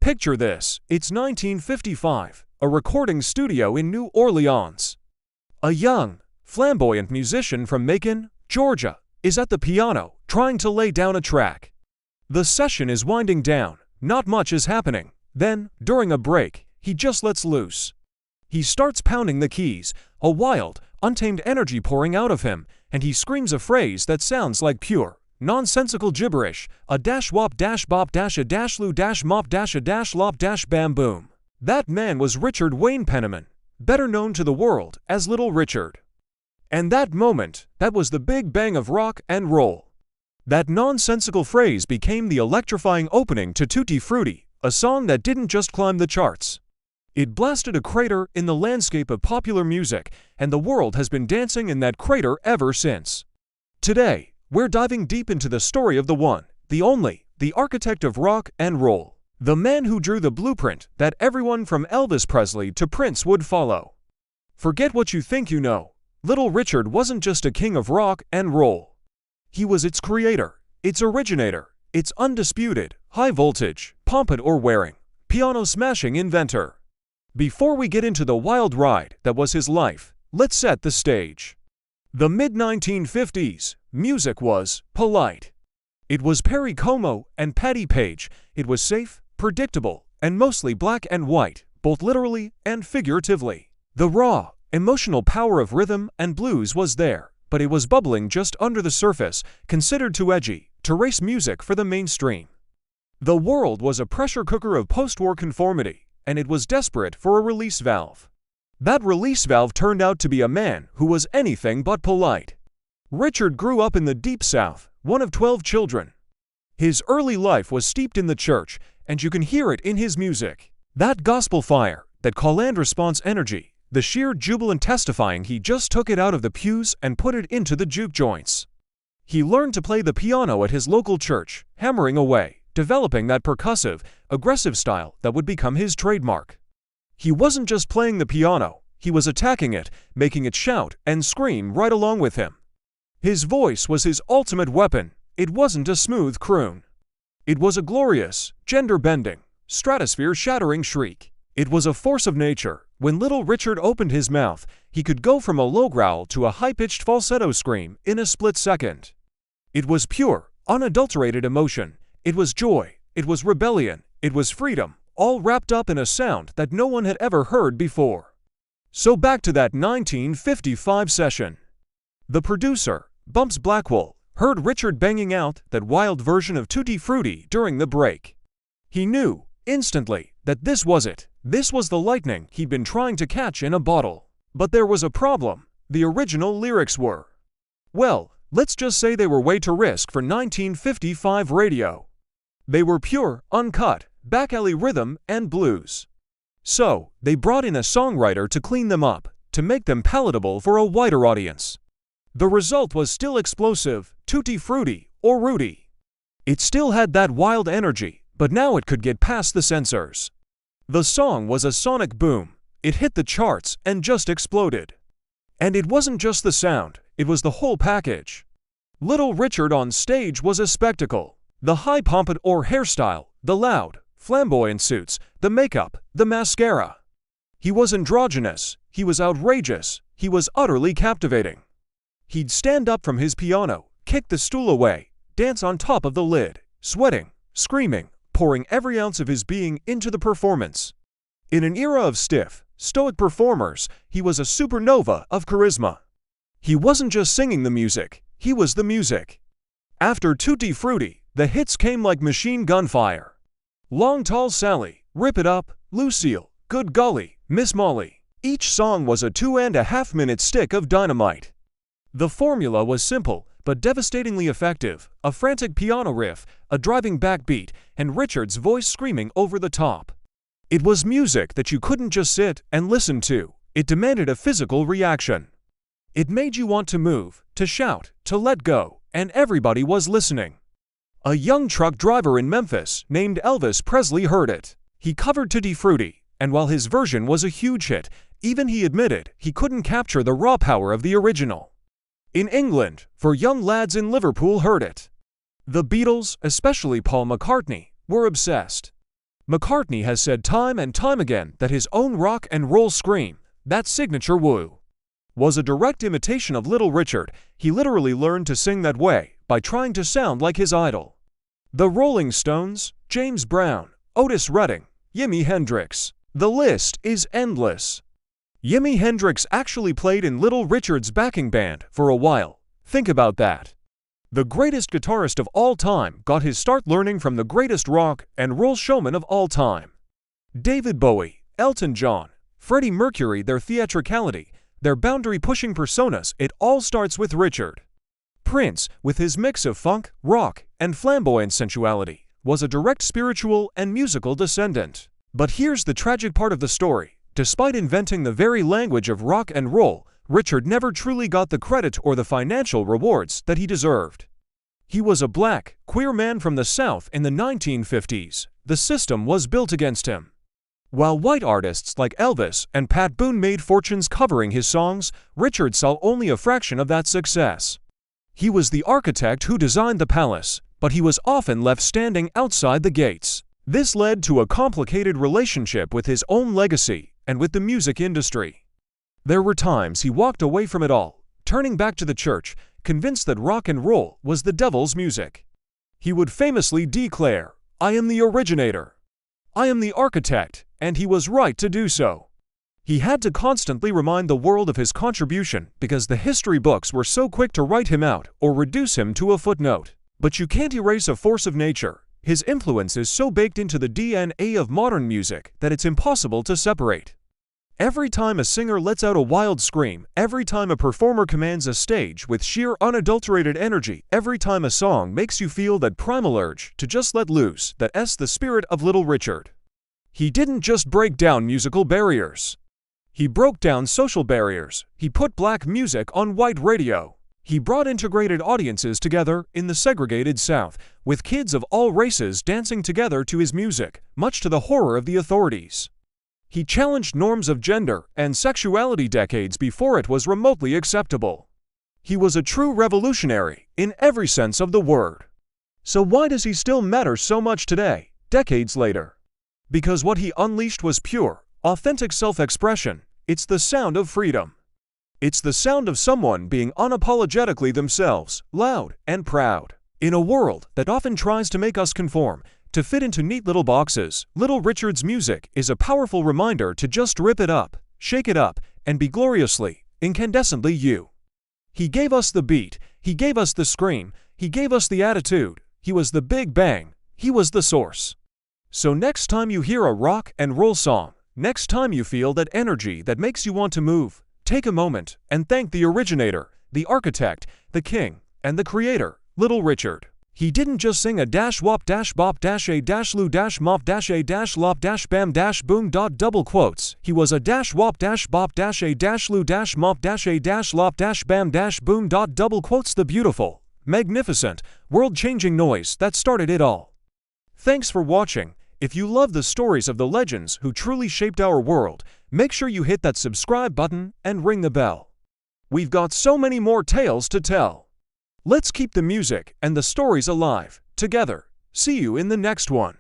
Picture this, it's 1955, a recording studio in New Orleans. A young, flamboyant musician from Macon, Georgia, is at the piano, trying to lay down a track. The session is winding down, not much is happening. Then, during a break, he just lets loose. He starts pounding the keys, a wild, untamed energy pouring out of him, and he screams a phrase that sounds like pure, nonsensical gibberish, a dash wop dash bop dash a dash loo dash mop dash a dash lop dash bam boom. That man was Richard Wayne Penniman, better known to the world as Little Richard. And that moment, that was the big bang of rock and roll. That nonsensical phrase became the electrifying opening to Tutti Frutti, a song that didn't just climb the charts. It blasted a crater in the landscape of popular music, and the world has been dancing in that crater ever since. Today, we're diving deep into the story of the one, the only, the architect of rock and roll. The man who drew the blueprint that everyone from Elvis Presley to Prince would follow. Forget what you think you know. Little Richard wasn't just a king of rock and roll. He was its creator, its originator, its undisputed, high-voltage, pompadour-wearing, piano-smashing inventor. Before we get into the wild ride that was his life, let's set the stage. The mid-1950s, music was polite. It was Perry Como and Patti Page. It was safe, predictable, and mostly black and white, both literally and figuratively. The raw, emotional power of rhythm and blues was there, but it was bubbling just under the surface, considered too edgy to race music for the mainstream. The world was a pressure cooker of post-war conformity, and it was desperate for a release valve. That release valve turned out to be a man who was anything but polite. Richard grew up in the Deep South, one of 12 children. His early life was steeped in the church, and you can hear it in his music. That gospel fire, that call and response energy, the sheer jubilant testifying he just took it out of the pews and put it into the juke joints. He learned to play the piano at his local church, hammering away, developing that percussive, aggressive style that would become his trademark. He wasn't just playing the piano, he was attacking it, making it shout and scream right along with him. His voice was his ultimate weapon. It wasn't a smooth croon. It was a glorious, gender-bending, stratosphere-shattering shriek. It was a force of nature. When Little Richard opened his mouth, he could go from a low growl to a high-pitched falsetto scream in a split second. It was pure, unadulterated emotion. It was joy, it was rebellion, it was freedom, all wrapped up in a sound that no one had ever heard before. So back to that 1955 session. The producer, Bumps Blackwell, heard Richard banging out that wild version of Tutti Frutti during the break. He knew, instantly, that this was it. This was the lightning he'd been trying to catch in a bottle. But there was a problem. The original lyrics were, well, let's just say they were way too risk for 1955 radio. They were pure, uncut, back-alley rhythm and blues. So, they brought in a songwriter to clean them up, to make them palatable for a wider audience. The result was still explosive, Tutti Frutti, or Rudy. It still had that wild energy, but now it could get past the censors. The song was a sonic boom. It hit the charts and just exploded. And it wasn't just the sound, it was the whole package. Little Richard on stage was a spectacle. The high pompadour hairstyle, the loud, flamboyant suits, the makeup, the mascara. He was androgynous, he was outrageous, he was utterly captivating. He'd stand up from his piano, kick the stool away, dance on top of the lid, sweating, screaming, pouring every ounce of his being into the performance. In an era of stiff, stoic performers, he was a supernova of charisma. He wasn't just singing the music, he was the music. After Tutti Frutti, the hits came like machine gun fire. Long Tall Sally, Rip It Up, Lucille, Good Golly, Miss Molly. Each song was a 2.5-minute stick of dynamite. The formula was simple, but devastatingly effective. A frantic piano riff, a driving backbeat, and Richard's voice screaming over the top. It was music that you couldn't just sit and listen to. It demanded a physical reaction. It made you want to move, to shout, to let go, and everybody was listening. A young truck driver in Memphis named Elvis Presley heard it. He covered Tutti Frutti, and while his version was a huge hit, even he admitted he couldn't capture the raw power of the original. In England, for young lads in Liverpool heard it. The Beatles, especially Paul McCartney, were obsessed. McCartney has said time and time again that his own rock and roll scream, that signature woo, was a direct imitation of Little Richard. He literally learned to sing that way by trying to sound like his idol. The Rolling Stones, James Brown, Otis Redding, Jimi Hendrix. The list is endless. Jimi Hendrix actually played in Little Richard's backing band for a while. Think about that. The greatest guitarist of all time got his start learning from the greatest rock and roll showman of all time. David Bowie, Elton John, Freddie Mercury, their theatricality, their boundary-pushing personas, it all starts with Richard. Prince, with his mix of funk, rock, and flamboyant sensuality, was a direct spiritual and musical descendant. But here's the tragic part of the story. Despite inventing the very language of rock and roll, Richard never truly got the credit or the financial rewards that he deserved. He was a black, queer man from the South in the 1950s. The system was built against him. While white artists like Elvis and Pat Boone made fortunes covering his songs, Richard saw only a fraction of that success. He was the architect who designed the palace, but he was often left standing outside the gates. This led to a complicated relationship with his own legacy and with the music industry. There were times he walked away from it all, turning back to the church, convinced that rock and roll was the devil's music. He would famously declare, "I am the originator. I am the architect," and he was right to do so. He had to constantly remind the world of his contribution because the history books were so quick to write him out or reduce him to a footnote. But you can't erase a force of nature. His influence is so baked into the DNA of modern music that it's impossible to separate. Every time a singer lets out a wild scream, every time a performer commands a stage with sheer unadulterated energy, every time a song makes you feel that primal urge to just let loose, that's the spirit of Little Richard. He didn't just break down musical barriers. He broke down social barriers. He put black music on white radio. He brought integrated audiences together in the segregated South, with kids of all races dancing together to his music, much to the horror of the authorities. He challenged norms of gender and sexuality decades before it was remotely acceptable. He was a true revolutionary in every sense of the word. So why does he still matter so much today, decades later? Because what he unleashed was pure, authentic self-expression. It's the sound of freedom. It's the sound of someone being unapologetically themselves, loud and proud. In a world that often tries to make us conform, to fit into neat little boxes, Little Richard's music is a powerful reminder to just rip it up, shake it up, and be gloriously, incandescently you. He gave us the beat, he gave us the scream, he gave us the attitude, he was the Big Bang, he was the source. So next time you hear a rock and roll song, next time you feel that energy that makes you want to move, take a moment and thank the originator, the architect, the king, and the creator, Little Richard. He didn't just sing a dash wop dash bop dash a dash loo dash mop dash a dash lop dash bam dash boom dot double quotes. He was a dash wop dash bop dash a dash loo dash mop dash a dash lop dash bam dash boom dot double quotes, the beautiful, magnificent, world-changing noise that started it all. Thanks for watching. If you love the stories of the legends who truly shaped our world, make sure you hit that subscribe button and ring the bell. We've got so many more tales to tell. Let's keep the music and the stories alive, together. See you in the next one.